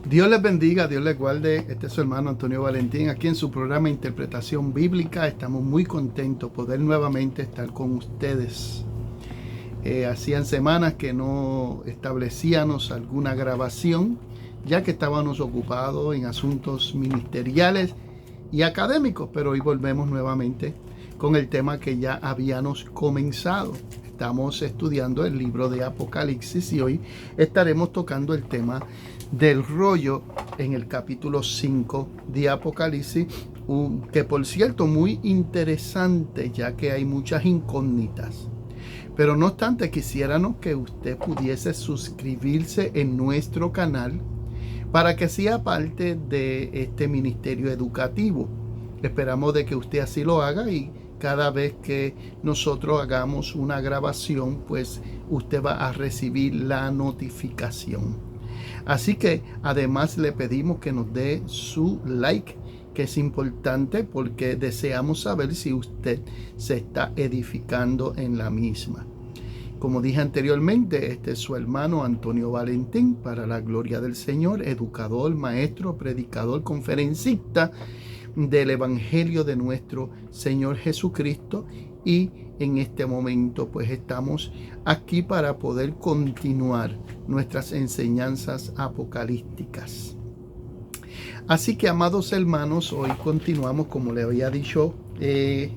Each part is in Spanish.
Dios les bendiga, Dios les guarde. Este es su hermano Antonio Valentín, aquí en su programa Interpretación Bíblica. Estamos muy contentos de poder nuevamente estar con ustedes. Hacían semanas que no establecíamos alguna grabación, ya que estábamos ocupados en asuntos ministeriales y académicos, pero hoy volvemos nuevamente con el tema que ya habíamos comenzado. Estamos estudiando el libro de Apocalipsis y hoy estaremos tocando el tema del rollo en el capítulo 5 de Apocalipsis, que por cierto muy interesante, ya que hay muchas incógnitas. Pero no obstante, quisiéramos que usted pudiese suscribirse en nuestro canal para que sea parte de este ministerio educativo. Esperamos de que usted así lo haga y cada vez que nosotros hagamos una grabación, pues usted va a recibir la notificación. Así que además le pedimos que nos dé su like, que es importante porque deseamos saber si usted se está edificando en la misma. Como dije anteriormente, este es su hermano Antonio Valentín, para la gloria del Señor, educador, maestro, predicador, conferencista del Evangelio de nuestro Señor Jesucristo, y en este momento pues estamos aquí para poder continuar nuestras enseñanzas apocalípticas. Así que, amados hermanos, hoy continuamos, como le había dicho en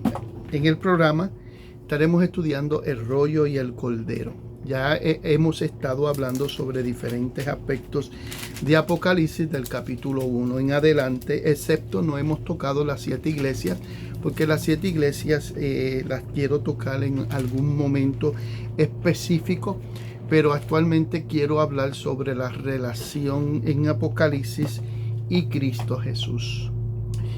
el programa, estaremos estudiando el rollo y el cordero. Ya hemos estado hablando sobre diferentes aspectos de Apocalipsis del capítulo 1 en adelante, excepto no hemos tocado las 7 iglesias, porque las 7 iglesias las quiero tocar en algún momento específico, pero actualmente quiero hablar sobre la relación en Apocalipsis y Cristo Jesús.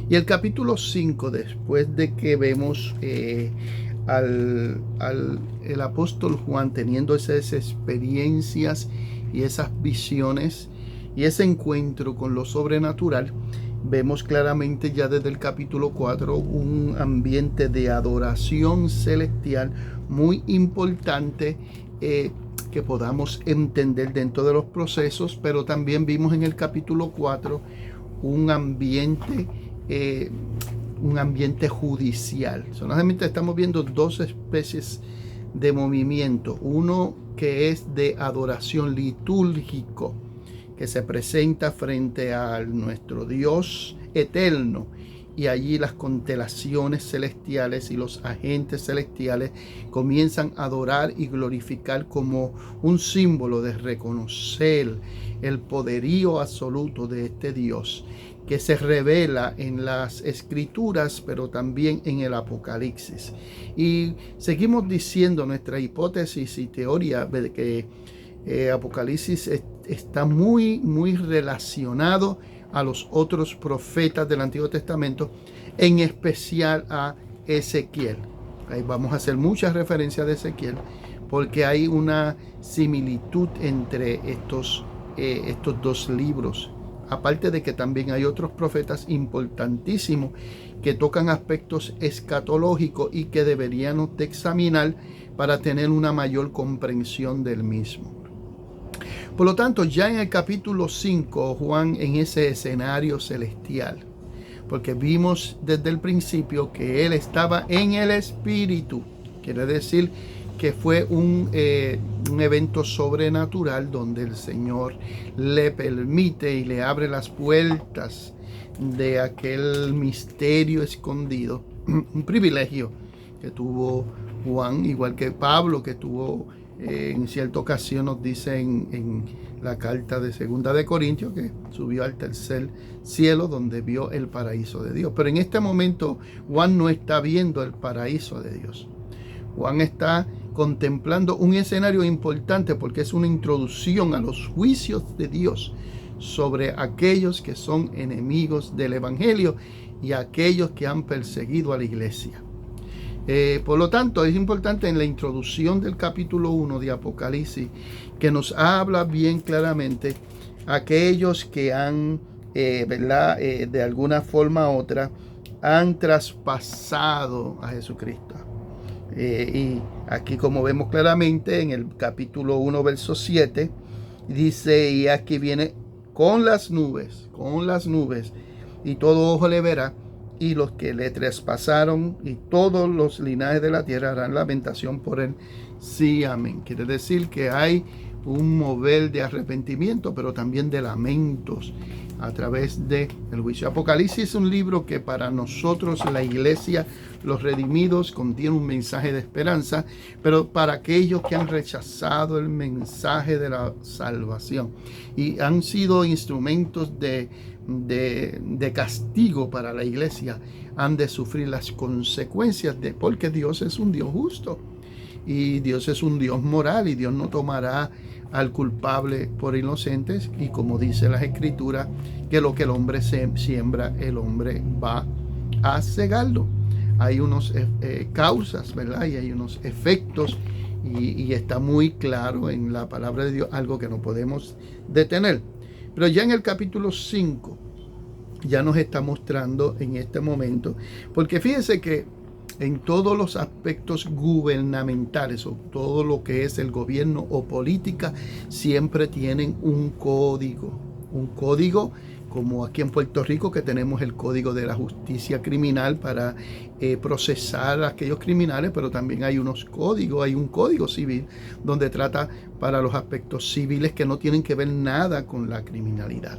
Y el capítulo 5, después de que vemos el apóstol Juan teniendo esas experiencias y esas visiones y ese encuentro con lo sobrenatural, vemos claramente ya desde el capítulo 4 un ambiente de adoración celestial muy importante que podamos entender dentro de los procesos, pero también vimos en el capítulo 4 un ambiente judicial. Solamente estamos viendo dos especies de movimiento. Uno que es de adoración litúrgico, que se presenta frente a nuestro Dios eterno, y allí las constelaciones celestiales y los agentes celestiales comienzan a adorar y glorificar como un símbolo de reconocer el poderío absoluto de este Dios, que se revela en las escrituras, pero también en el Apocalipsis. Y seguimos diciendo nuestra hipótesis y teoría de que Apocalipsis está muy relacionado a los otros profetas del Antiguo Testamento, en especial a Ezequiel. Ahí vamos a hacer muchas referencias de Ezequiel, porque hay una similitud entre estos dos libros. Aparte de que también hay otros profetas importantísimos que tocan aspectos escatológicos y que deberíamos de examinar para tener una mayor comprensión del mismo. Por lo tanto, ya en el capítulo 5, Juan en ese escenario celestial, porque vimos desde el principio que él estaba en el Espíritu, quiere decir que fue un evento sobrenatural donde el Señor le permite y le abre las puertas de aquel misterio escondido, un privilegio que tuvo Juan, igual que Pablo, que tuvo en cierta ocasión, nos dice en la carta de 2 de Corintios, que subió al tercer cielo donde vio el paraíso de Dios. Pero en este momento Juan no está viendo el paraíso de Dios. Juan está contemplando un escenario importante porque es una introducción a los juicios de Dios sobre aquellos que son enemigos del Evangelio y aquellos que han perseguido a la iglesia. Por lo tanto, es importante en la introducción del capítulo 1 de Apocalipsis que nos habla bien claramente aquellos que han, de alguna forma u otra, han traspasado a Jesucristo. Y aquí, como vemos claramente en el capítulo 1, verso 7, dice: y aquí viene con las nubes, y todo ojo le verá, y los que le traspasaron y todos los linajes de la tierra harán lamentación por él. Sí, amén. Quiere decir que hay un mover de arrepentimiento, pero también de lamentos a través del juicio. Apocalipsis es un libro que para nosotros, la iglesia, los redimidos, contiene un mensaje de esperanza, pero para aquellos que han rechazado el mensaje de la salvación y han sido instrumentos de castigo para la iglesia, han de sufrir las consecuencias porque Dios es un Dios justo y Dios es un Dios moral, y Dios no tomará al culpable por inocentes, y como dice las escrituras, que lo que el hombre siembra, el hombre va a cegarlo. Hay unos causas, ¿verdad? Y hay unos efectos, y está muy claro en la palabra de Dios, algo que no podemos detener. Pero ya en el capítulo 5 ya nos está mostrando en este momento, porque fíjense que en todos los aspectos gubernamentales, o todo lo que es el gobierno o política, siempre tienen un código, como aquí en Puerto Rico, que tenemos el Código de la Justicia Criminal para procesar a aquellos criminales, pero también hay un código civil donde trata para los aspectos civiles que no tienen que ver nada con la criminalidad.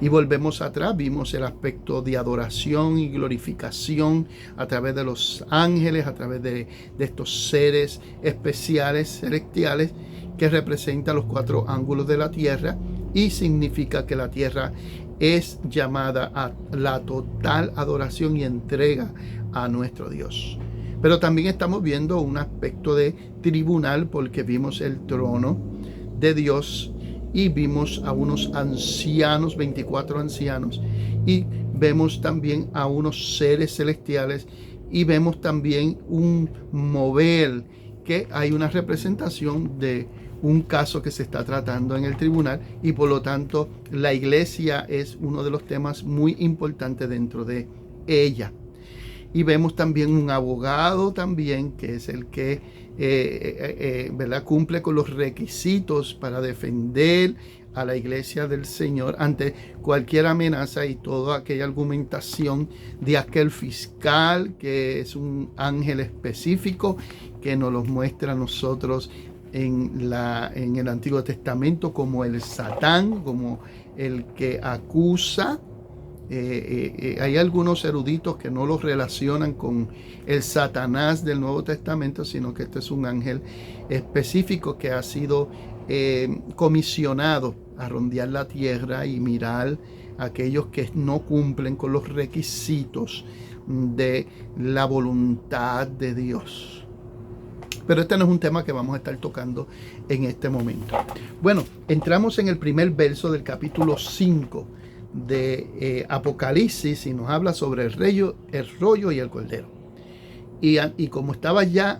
Y volvemos atrás, vimos el aspecto de adoración y glorificación a través de los ángeles, a través de estos seres especiales, celestiales, que representan los 4 ángulos de la tierra, y significa que la tierra es llamada a la total adoración y entrega a nuestro Dios. Pero también estamos viendo un aspecto de tribunal, porque vimos el trono de Dios y vimos a unos ancianos, 24 ancianos, y vemos también a unos seres celestiales, y vemos también un mover, que hay una representación de un caso que se está tratando en el tribunal, y por lo tanto la iglesia es uno de los temas muy importantes dentro de ella. Y vemos también un abogado también, que es el que ¿verdad?, cumple con los requisitos para defender a la iglesia del Señor ante cualquier amenaza y toda aquella argumentación de aquel fiscal, que es un ángel específico que nos los muestra a nosotros en el Antiguo Testamento como el Satán, como el que acusa. Hay algunos eruditos que no lo relacionan con el Satanás del Nuevo Testamento, sino que este es un ángel específico que ha sido comisionado a rondear la tierra y mirar a aquellos que no cumplen con los requisitos de la voluntad de Dios. Pero este no es un tema que vamos a estar tocando en este momento. Bueno, entramos en el primer verso del capítulo 5 de Apocalipsis, y nos habla sobre el rollo y el cordero. Y como estaba ya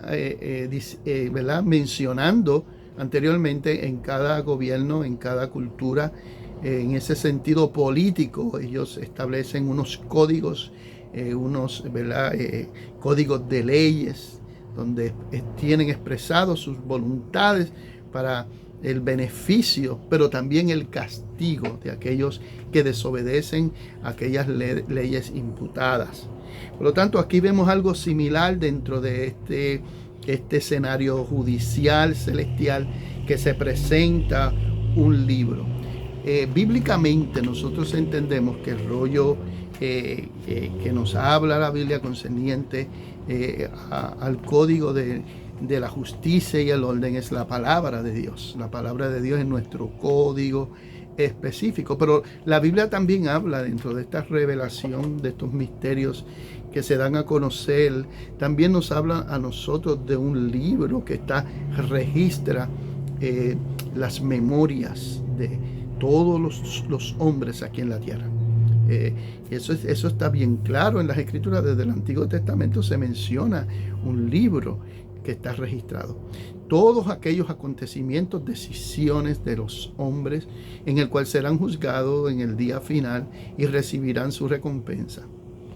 ¿verdad?, mencionando anteriormente, en cada gobierno, en cada cultura, en ese sentido político, ellos establecen unos códigos, ¿verdad?, códigos de leyes, donde tienen expresados sus voluntades para el beneficio, pero también el castigo de aquellos que desobedecen aquellas leyes imputadas. Por lo tanto, aquí vemos algo similar dentro de este escenario judicial celestial, que se presenta un libro. Bíblicamente nosotros entendemos que el rollo que nos habla la Biblia concerniente al código de la justicia y el orden es la palabra de Dios. La palabra de Dios es nuestro código específico, pero la Biblia también habla, dentro de esta revelación de estos misterios que se dan a conocer, también nos habla a nosotros de un libro que registra las memorias de todos los hombres aquí en la tierra. Eso está bien claro en las escrituras. Desde el Antiguo Testamento se menciona un libro que está registrado. Todos aquellos acontecimientos, decisiones de los hombres, en el cual serán juzgados en el día final y recibirán su recompensa.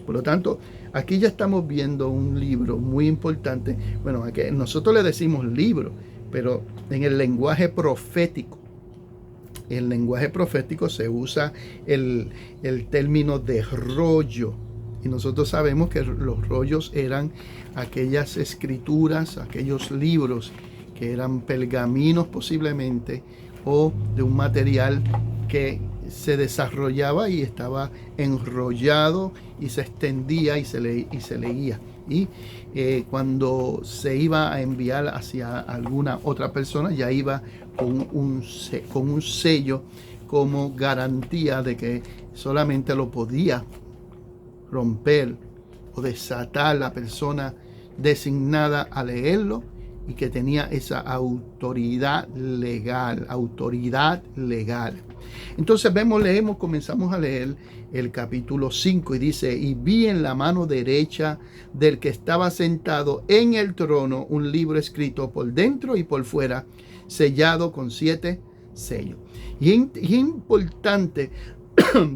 Por lo tanto, aquí ya estamos viendo un libro muy importante. Bueno, nosotros le decimos libro, pero en el lenguaje profético el lenguaje profético se usa el término de rollo. Y nosotros sabemos que los rollos eran aquellas escrituras, aquellos libros que eran pergaminos posiblemente, o de un material que se desarrollaba y estaba enrollado y se extendía y se leía. Y cuando se iba a enviar hacia alguna otra persona, ya iba con un sello como garantía de que solamente lo podía romper o desatar la persona designada a leerlo, y que tenía esa autoridad legal. Entonces comenzamos a leer el capítulo 5 y dice: y vi en la mano derecha del que estaba sentado en el trono un libro escrito por dentro y por fuera, sellado con 7 sellos. Y es importante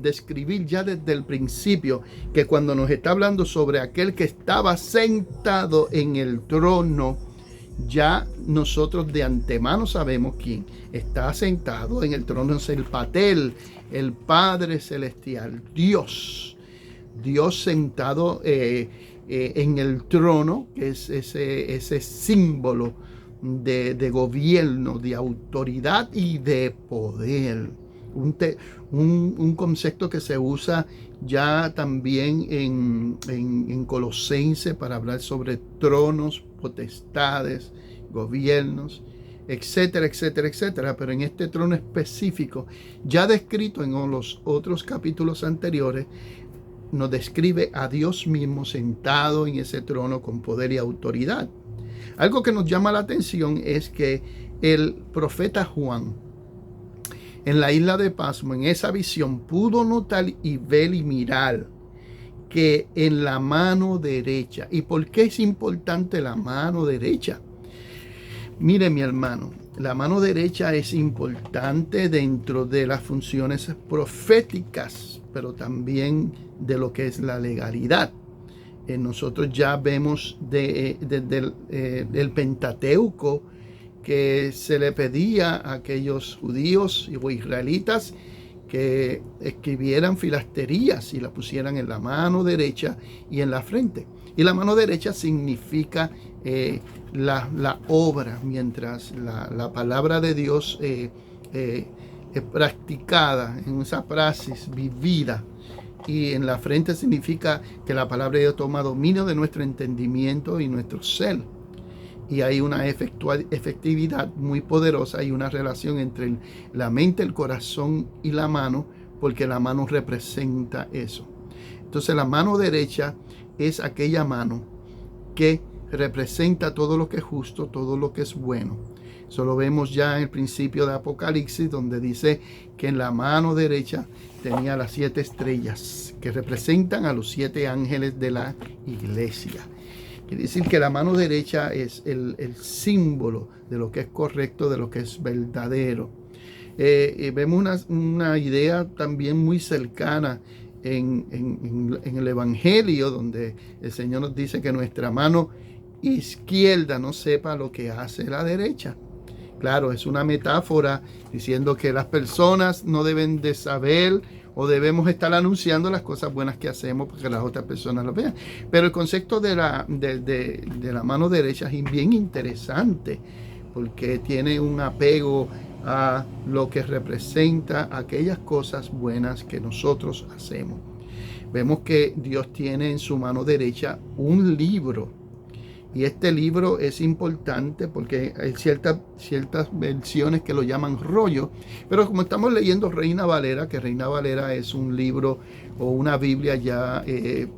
describir ya desde el principio que cuando nos está hablando sobre aquel que estaba sentado en el trono, ya nosotros de antemano sabemos quién está sentado en el trono. Es el Pater, el Padre Celestial, Dios sentado en el trono, que es ese símbolo de gobierno, de autoridad y de poder. Un concepto que se usa ya también en Colosenses para hablar sobre tronos, potestades, gobiernos, etcétera, etcétera, etcétera. Pero en este trono específico, ya descrito en los otros capítulos anteriores, nos describe a Dios mismo sentado en ese trono con poder y autoridad. Algo que nos llama la atención es que el profeta Juan, en la isla de Pasmo, en esa visión, pudo notar y ver y mirar que en la mano derecha. ¿Y por qué es importante la mano derecha? Mire, mi hermano, la mano derecha es importante dentro de las funciones proféticas, pero también de lo que es la legalidad. Nosotros ya vemos desde el Pentateuco que se le pedía a aquellos judíos o israelitas que escribieran filasterías y la pusieran en la mano derecha y en la frente. Y la mano derecha significa la obra, mientras la palabra de Dios es practicada en esa praxis vivida. Y en la frente significa que la palabra de Dios toma dominio de nuestro entendimiento y nuestro ser. Y hay una efectividad muy poderosa y una relación entre la mente, el corazón y la mano, porque la mano representa eso. Entonces la mano derecha es aquella mano que representa todo lo que es justo, todo lo que es bueno. Eso lo vemos ya en el principio de Apocalipsis, donde dice que en la mano derecha tenía las 7 estrellas que representan a los 7 ángeles de la iglesia. Quiere decir que la mano derecha es el símbolo de lo que es correcto, de lo que es verdadero. Vemos una idea también muy cercana en el Evangelio, donde el Señor nos dice que nuestra mano izquierda no sepa lo que hace la derecha. Claro, es una metáfora diciendo que las personas no deben de saber o debemos estar anunciando las cosas buenas que hacemos porque las otras personas lo vean. Pero el concepto de la mano derecha es bien interesante, porque tiene un apego a lo que representa aquellas cosas buenas que nosotros hacemos. Vemos que Dios tiene en su mano derecha un libro. Y este libro es importante porque hay ciertas versiones que lo llaman rollo. Pero como estamos leyendo Reina Valera, que Reina Valera es un libro o una Biblia ya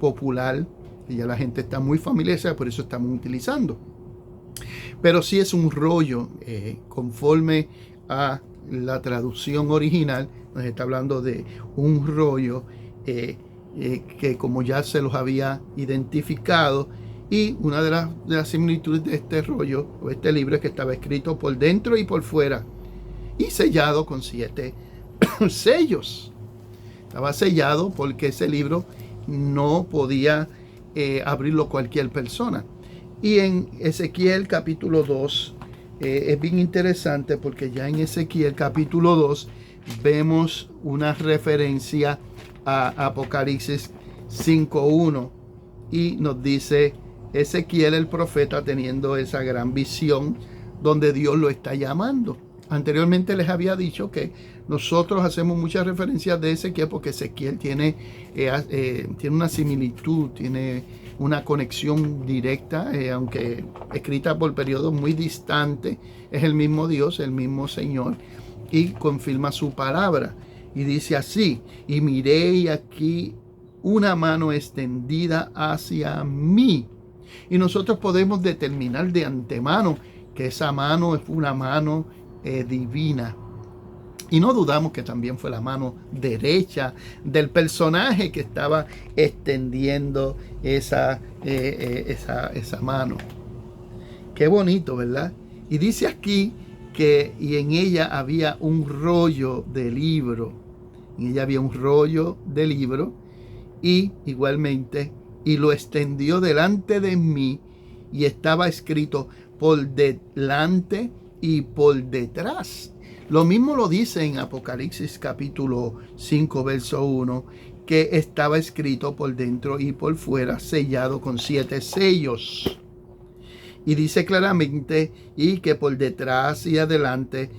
popular, y ya la gente está muy familiarizada, por eso estamos utilizando. Pero sí es un rollo, conforme a la traducción original, nos está hablando de un rollo que, como ya se los había identificado, y una de las similitudes de este rollo o este libro es que estaba escrito por dentro y por fuera y sellado con 7 sellos. Estaba sellado porque ese libro no podía abrirlo cualquier persona. Y en Ezequiel capítulo 2 es bien interesante, porque ya en Ezequiel capítulo 2 vemos una referencia a Apocalipsis 5:1 y nos dice Ezequiel el profeta teniendo esa gran visión donde Dios lo está llamando. Anteriormente les había dicho que nosotros hacemos muchas referencias de Ezequiel porque Ezequiel tiene una similitud, tiene una conexión directa, aunque escrita por periodos muy distantes. Es el mismo Dios, el mismo Señor, y confirma su palabra. Y dice así: y miré y aquí una mano extendida hacia mí. Y nosotros podemos determinar de antemano que esa mano es una mano divina. Y no dudamos que también fue la mano derecha del personaje que estaba extendiendo esa mano. Qué bonito, ¿verdad? Y dice aquí que y en ella había un rollo de libro. En ella había un rollo de libro y igualmente, y lo extendió delante de mí y estaba escrito por delante y por detrás. Lo mismo lo dice en Apocalipsis capítulo 5, verso 1, que estaba escrito por dentro y por fuera, sellado con 7 sellos. Y dice claramente, y que por detrás y adelante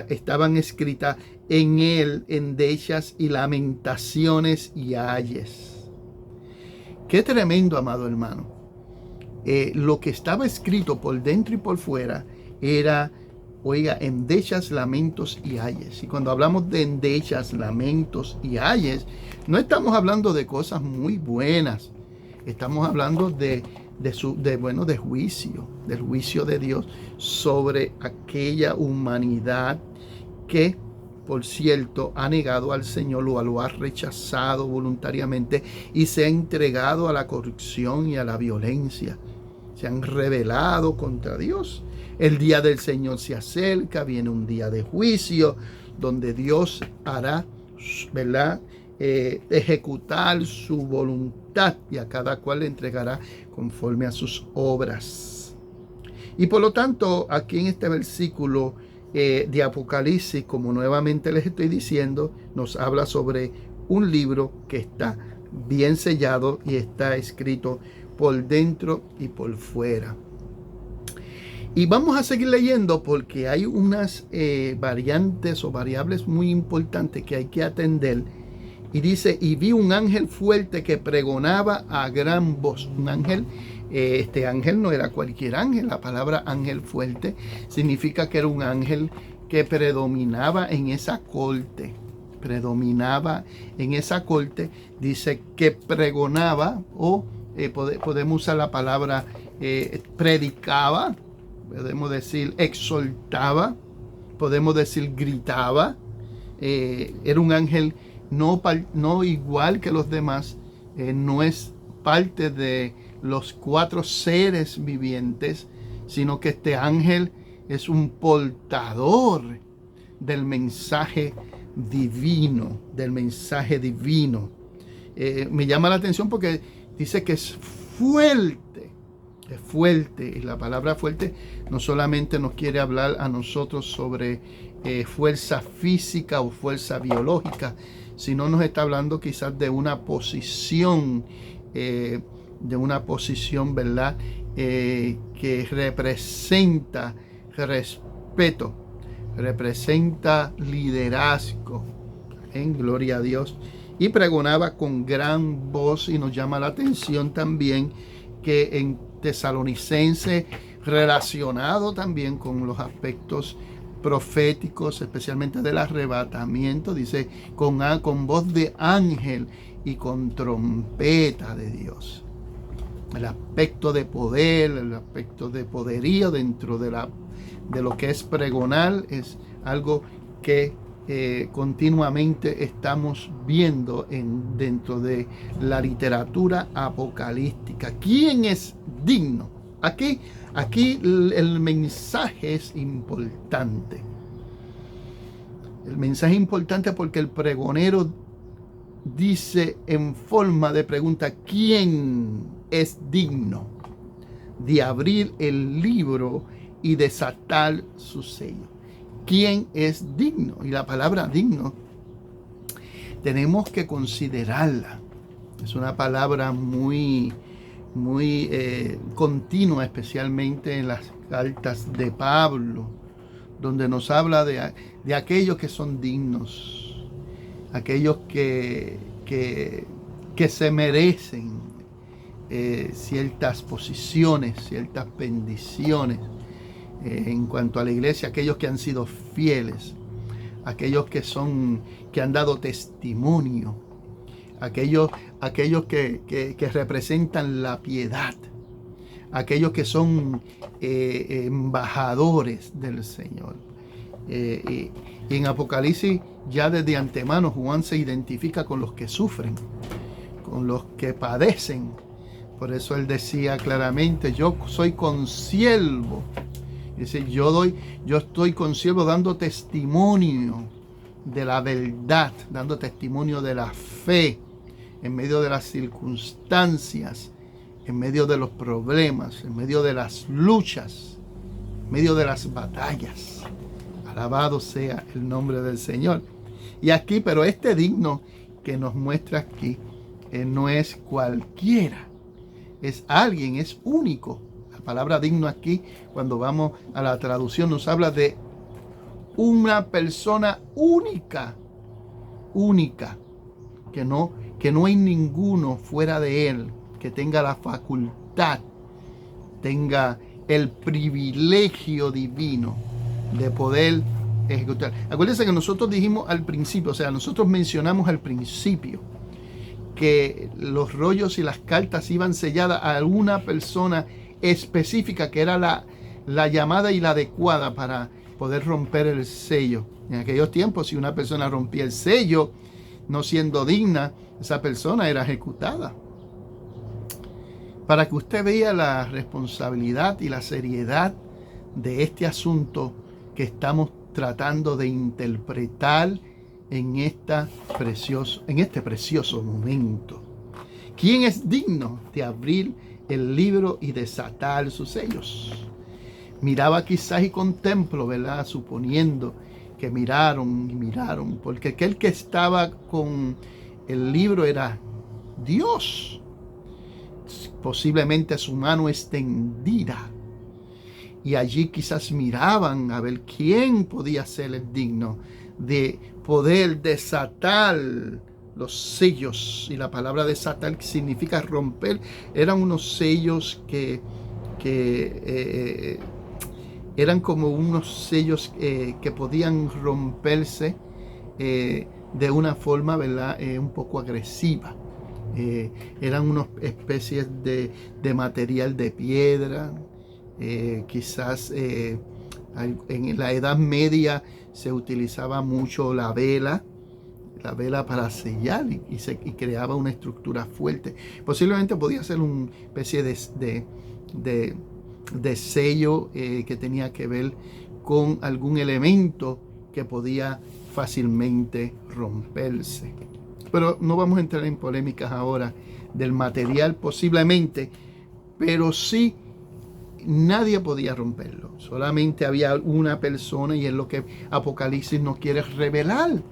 estaban escritas en él endechas y lamentaciones y ayes. Qué tremendo, amado hermano. Lo que estaba escrito por dentro y por fuera era, oiga, endechas, lamentos y ayes. Y cuando hablamos de endechas, lamentos y ayes, no estamos hablando de cosas muy buenas. Estamos hablando de juicio, del juicio de Dios sobre aquella humanidad que, por cierto, ha negado al Señor o lo ha rechazado voluntariamente y se ha entregado a la corrupción y a la violencia. Se han rebelado contra Dios. El día del Señor se acerca, viene un día de juicio donde Dios hará, ¿verdad?, ejecutar su voluntad y a cada cual le entregará conforme a sus obras. Y por lo tanto, aquí en este versículo de Apocalipsis, como nuevamente les estoy diciendo, nos habla sobre un libro que está bien sellado y está escrito por dentro y por fuera. Y vamos a seguir leyendo porque hay unas variantes o variables muy importantes que hay que atender. Y dice, y vi un ángel fuerte que pregonaba a gran voz. Un ángel, este ángel no era cualquier ángel. La palabra ángel fuerte significa que era un ángel que predominaba en esa corte. Predominaba en esa corte. Dice que pregonaba o podemos usar la palabra predicaba. Podemos decir exhortaba. Podemos decir gritaba. Era un ángel no igual que los demás, no es parte de los 4 seres vivientes, sino que este ángel es un portador del mensaje divino, me llama la atención porque dice que es fuerte, y la palabra fuerte no solamente nos quiere hablar a nosotros sobre fuerza física o fuerza biológica, sino nos está hablando quizás de una posición, ¿verdad? Que representa respeto, representa liderazgo. En gloria a Dios. Y pregonaba con gran voz, y nos llama la atención también que en Tesalonicense, relacionado también con los aspectos proféticos, especialmente del arrebatamiento, dice con voz de ángel y con trompeta de Dios. El aspecto de poder, el aspecto de poderío dentro de lo que es pregonar es algo que continuamente estamos viendo dentro de la literatura apocalíptica. ¿Quién es digno? Aquí el mensaje es importante. El mensaje es importante porque el pregonero dice en forma de pregunta: ¿quién es digno de abrir el libro y desatar su sello? ¿Quién es digno? Y la palabra digno tenemos que considerarla. Es una palabra muy continua, especialmente en las cartas de Pablo, donde nos habla de aquellos que son dignos, aquellos que se merecen ciertas posiciones, ciertas bendiciones en cuanto a la iglesia, aquellos que han sido fieles, aquellos que han dado testimonio, aquellos que representan la piedad, aquellos que son embajadores del Señor. Y en Apocalipsis ya desde antemano Juan se identifica con los que sufren, con los que padecen. Por eso él decía claramente: yo soy consiervo. Dice, yo estoy consiervo dando testimonio de la verdad, dando testimonio de la fe en medio de las circunstancias, en medio de los problemas, en medio de las luchas, en medio de las batallas. Alabado sea el nombre del Señor. Y aquí, pero este digno que nos muestra aquí, no es cualquiera, es alguien, es único. La palabra digno aquí, cuando vamos a la traducción, nos habla de una persona única, que no hay ninguno fuera de él que tenga la facultad, tenga el privilegio divino de poder ejecutar. Acuérdense que nosotros dijimos al principio, o sea, nosotros mencionamos al principio que los rollos y las cartas iban selladas a una persona específica que era la llamada y la adecuada para poder romper el sello. En aquellos tiempos, si una persona rompía el sello, no siendo digna, esa persona era ejecutada. Para que usted vea la responsabilidad y la seriedad de este asunto que estamos tratando de interpretar en este precioso momento. ¿Quién es digno de abrir el libro y desatar sus sellos? Miraba quizás y contemplo, ¿verdad? Suponiendo que miraron, porque aquel que estaba con el libro era Dios, posiblemente su mano extendida, y allí quizás miraban a ver quién podía ser el digno de poder desatar los sellos. Y la palabra desatar significa romper. Eran unos sellos que eran como unos sellos que podían romperse de una forma, ¿verdad? Un poco agresiva. Eran unas especies de material de piedra. Quizás en la Edad Media se utilizaba mucho la vela para sellar y creaba una estructura fuerte. Posiblemente podía ser una especie de sello que tenía que ver con algún elemento que podía fácilmente romperse. Pero no vamos a entrar en polémicas ahora del material posiblemente, pero sí nadie podía romperlo. Solamente había una persona, y es lo que Apocalipsis nos quiere revelar,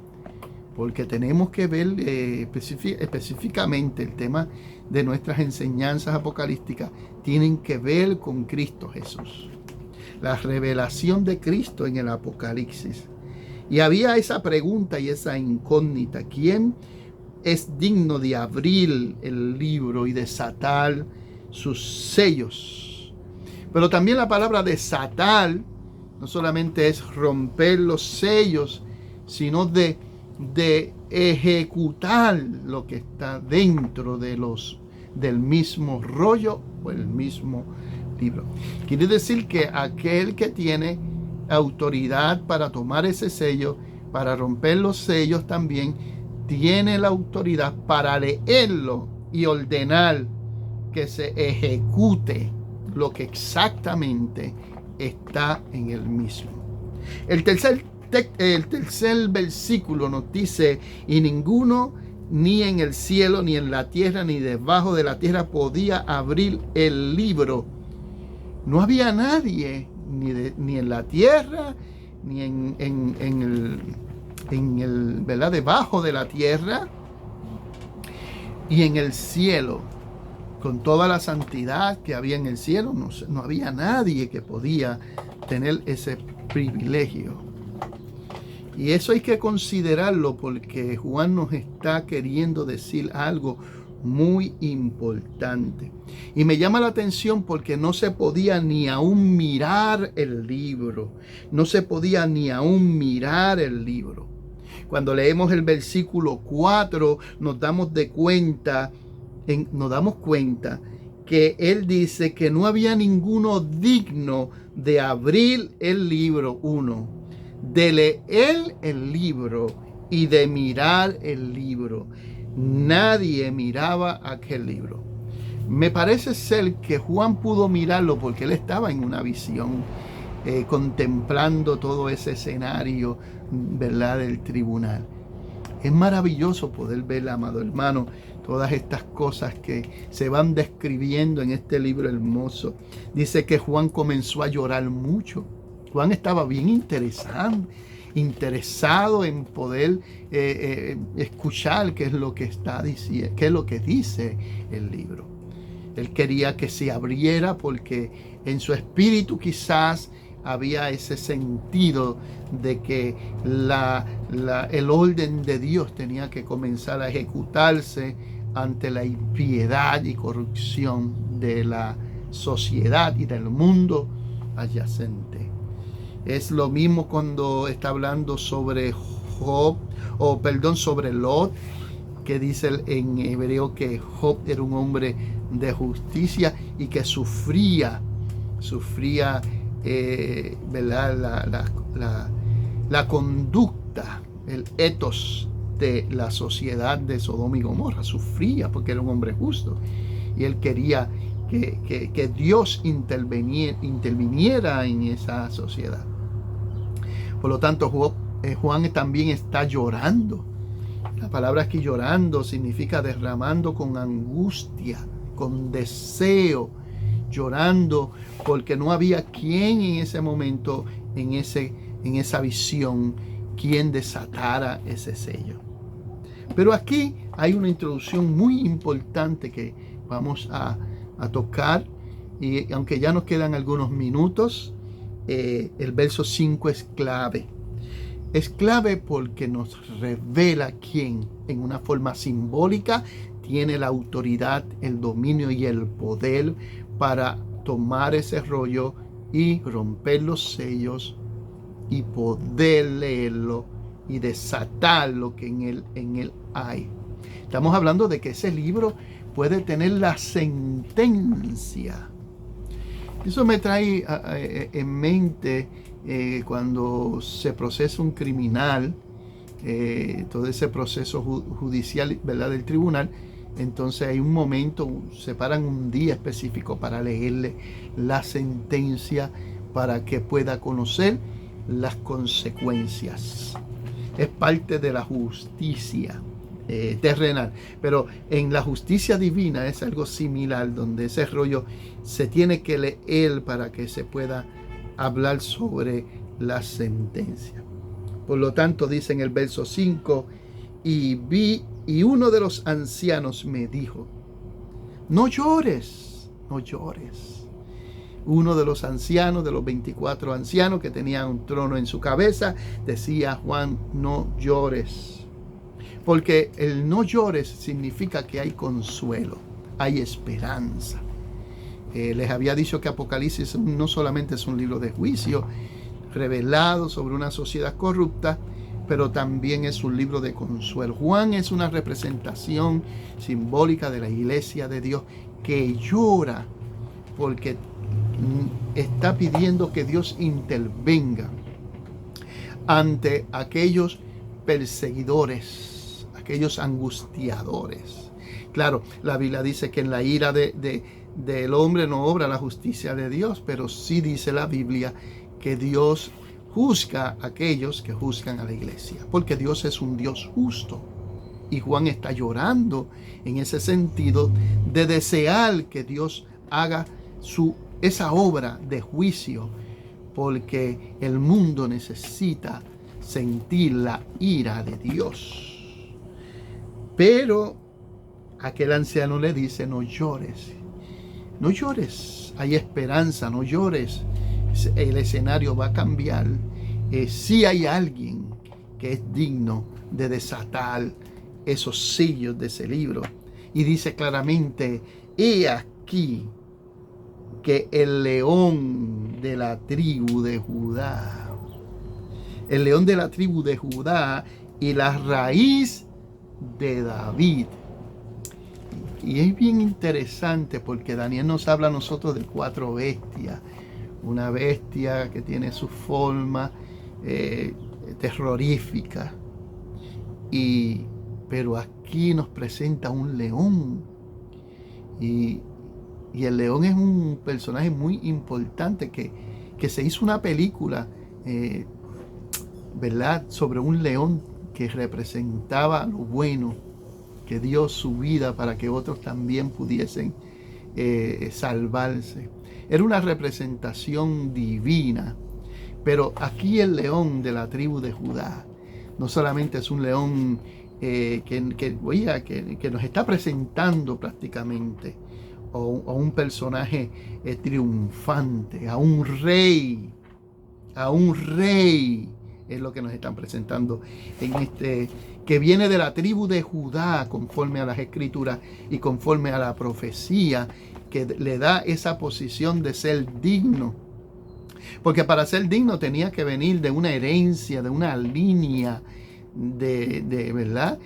porque tenemos que ver específicamente el tema de nuestras enseñanzas apocalípticas. Tienen que ver con Cristo Jesús, la revelación de Cristo en el Apocalipsis. Y había esa pregunta y esa incógnita: ¿quién es digno de abrir el libro y desatar sus sellos? Pero también la palabra desatar no solamente es romper los sellos, sino de ejecutar lo que está dentro del mismo rollo o el mismo libro. Quiere decir que aquel que tiene autoridad para tomar ese sello, para romper los sellos, también tiene la autoridad para leerlo y ordenar que se ejecute lo que exactamente está en el mismo. El tercer versículo nos dice: y ninguno, ni en el cielo, ni en la tierra, ni debajo de la tierra, podía abrir el libro. No había nadie, ni en la tierra, ni en ¿verdad? Debajo de la tierra y en el cielo. Con toda la santidad que había en el cielo, no había nadie que podía tener ese privilegio. Y eso hay que considerarlo porque Juan nos está queriendo decir algo muy importante. Y me llama la atención porque no se podía ni aún mirar el libro. No se podía ni aún mirar el libro. Cuando leemos el versículo 4, nos damos cuenta que él dice que no había ninguno digno de abrir el libro, de leer el libro y de mirar el libro. Nadie miraba aquel libro. Me parece ser que Juan pudo mirarlo porque él estaba en una visión, contemplando todo ese escenario, ¿verdad?, del tribunal. Es maravilloso poder ver, amado hermano, todas estas cosas que se van describiendo en este libro hermoso. Dice que Juan comenzó a llorar mucho. Juan estaba bien interesado en poder escuchar qué es lo que está diciendo, qué es lo que dice el libro. Él quería que se abriera porque en su espíritu quizás había ese sentido de que el orden de Dios tenía que comenzar a ejecutarse ante la impiedad y corrupción de la sociedad y del mundo adyacente. Es lo mismo cuando está hablando sobre sobre Lot, que dice en hebreo que Job era un hombre de justicia y que sufría ¿verdad? La conducta, el ethos de la sociedad de Sodoma y Gomorra. Sufría porque era un hombre justo y él quería que Dios interviniera en esa sociedad. Por lo tanto, Juan también está llorando. La palabra aquí llorando significa derramando con angustia, con deseo, llorando porque no había quien en ese momento, en esa visión, quien desatara ese sello. Pero aquí hay una introducción muy importante que vamos a tocar, y aunque ya nos quedan algunos minutos, el verso 5 es clave. Es clave porque nos revela quién, en una forma simbólica, tiene la autoridad, el dominio y el poder para tomar ese rollo y romper los sellos y poder leerlo y desatar lo que en él hay. Estamos hablando de que ese libro puede tener la sentencia. Eso me trae en mente cuando se procesa un criminal, todo ese proceso judicial, ¿verdad?, del tribunal. Entonces hay un momento, separan un día específico para leerle la sentencia para que pueda conocer las consecuencias. Es parte de la justicia terrenal, pero en la justicia divina es algo similar, donde ese rollo se tiene que leer para que se pueda hablar sobre la sentencia. Por lo tanto, dice en el verso 5, y uno de los ancianos me dijo, no llores. Uno de los ancianos, de los 24 ancianos que tenían un trono en su cabeza, decía: Juan, no llores. Porque el no llores significa que hay consuelo, hay esperanza. Les había dicho que Apocalipsis no solamente es un libro de juicio revelado sobre una sociedad corrupta, pero también es un libro de consuelo. Juan es una representación simbólica de la iglesia de Dios que llora porque está pidiendo que Dios intervenga ante aquellos perseguidores, aquellos angustiadores. Claro, la Biblia dice que en la ira del hombre no obra la justicia de Dios, pero sí dice la Biblia que Dios juzga a aquellos que juzgan a la iglesia, porque Dios es un Dios justo. Y Juan está llorando en ese sentido de desear que Dios haga esa obra de juicio, porque el mundo necesita sentir la ira de Dios. Pero aquel anciano le dice: no llores, no llores, hay esperanza, no llores, el escenario va a cambiar. Sí hay alguien que es digno de desatar esos sellos de ese libro. Y dice claramente: he aquí que el león de la tribu de Judá, el león de la tribu de Judá y la raíz de David. Y es bien interesante porque Daniel nos habla a nosotros de 4 bestias. Una bestia que tiene su forma terrorífica. Pero aquí nos presenta un león. Y el león es un personaje muy importante que se hizo una película, ¿verdad?, sobre un león que representaba lo bueno, que dio su vida para que otros también pudiesen salvarse. Era una representación divina. Pero aquí el león de la tribu de Judá no solamente es un león que nos está presentando prácticamente a un personaje triunfante, a un rey es lo que nos están presentando en este, que viene de la tribu de Judá, conforme a las escrituras y conforme a la profecía, que le da esa posición de ser digno. Porque para ser digno tenía que venir de una herencia, de una línea de ¿verdad?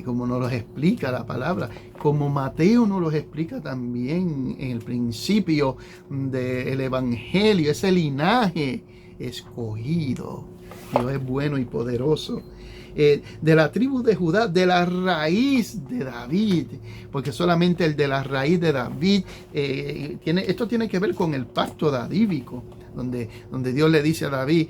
Como nos lo explica la palabra, como Mateo nos lo explica también en el principio del Evangelio, ese linaje escogido. Dios es bueno y poderoso. De la tribu de Judá, de la raíz de David, porque solamente el de la raíz de David esto tiene que ver con el pacto davídico, donde Dios le dice a David: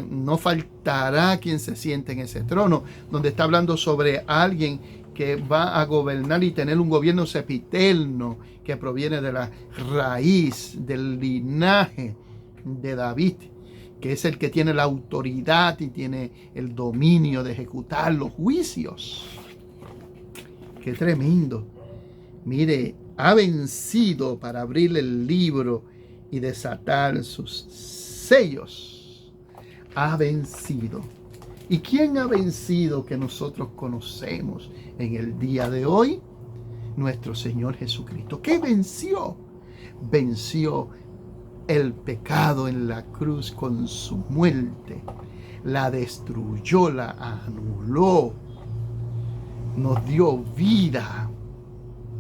no faltará quien se siente en ese trono, donde está hablando sobre alguien que va a gobernar y tener un gobierno sempiterno que proviene de la raíz, del linaje de David, que es el que tiene la autoridad y tiene el dominio de ejecutar los juicios. ¡Qué tremendo! Mire, ha vencido para abrir el libro y desatar sus sellos. Ha vencido. ¿Y quién ha vencido que nosotros conocemos en el día de hoy? Nuestro Señor Jesucristo. ¿Qué venció? Venció el pecado en la cruz con su muerte. La destruyó, la anuló. Nos dio vida.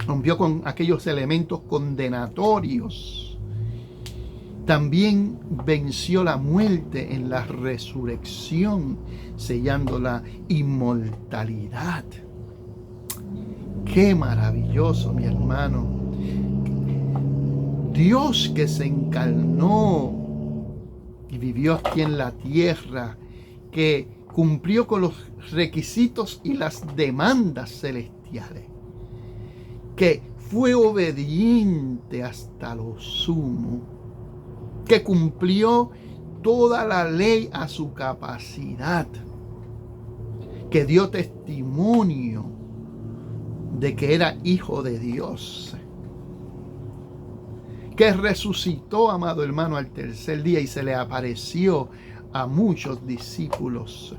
Rompió con aquellos elementos condenatorios. También venció la muerte en la resurrección, sellando la inmortalidad. ¡Qué maravilloso, mi hermano! Dios que se encarnó y vivió aquí en la tierra, que cumplió con los requisitos y las demandas celestiales, que fue obediente hasta lo sumo, que cumplió toda la ley a su capacidad, que dio testimonio de que era hijo de Dios, que resucitó, amado hermano, al tercer día y se le apareció a muchos discípulos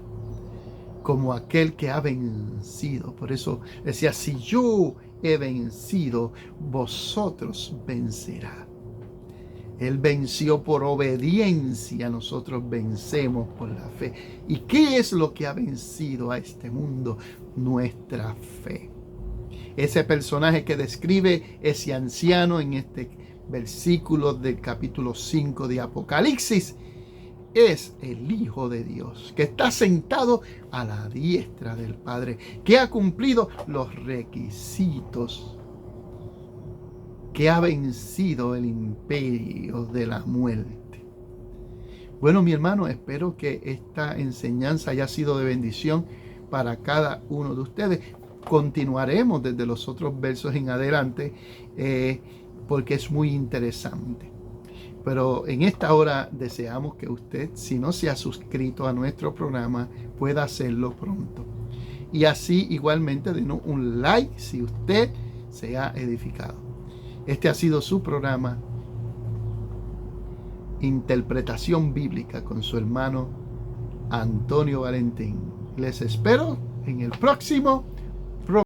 como aquel que ha vencido. Por eso decía: si yo he vencido, vosotros vencerá. Él venció por obediencia, nosotros vencemos por la fe. ¿Y qué es lo que ha vencido a este mundo? Nuestra fe. Ese personaje que describe ese anciano en este versículo del capítulo 5 de Apocalipsis es el Hijo de Dios, que está sentado a la diestra del Padre, que ha cumplido los requisitos, que ha vencido el imperio de la muerte. Bueno, mi hermano, espero que esta enseñanza haya sido de bendición para cada uno de ustedes. Continuaremos desde los otros versos en adelante, porque es muy interesante. Pero en esta hora deseamos que usted, si no se ha suscrito a nuestro programa, pueda hacerlo pronto. Y así igualmente denos un like si usted se ha edificado. Este ha sido su programa Interpretación Bíblica con su hermano Antonio Valentín. Les espero en el próximo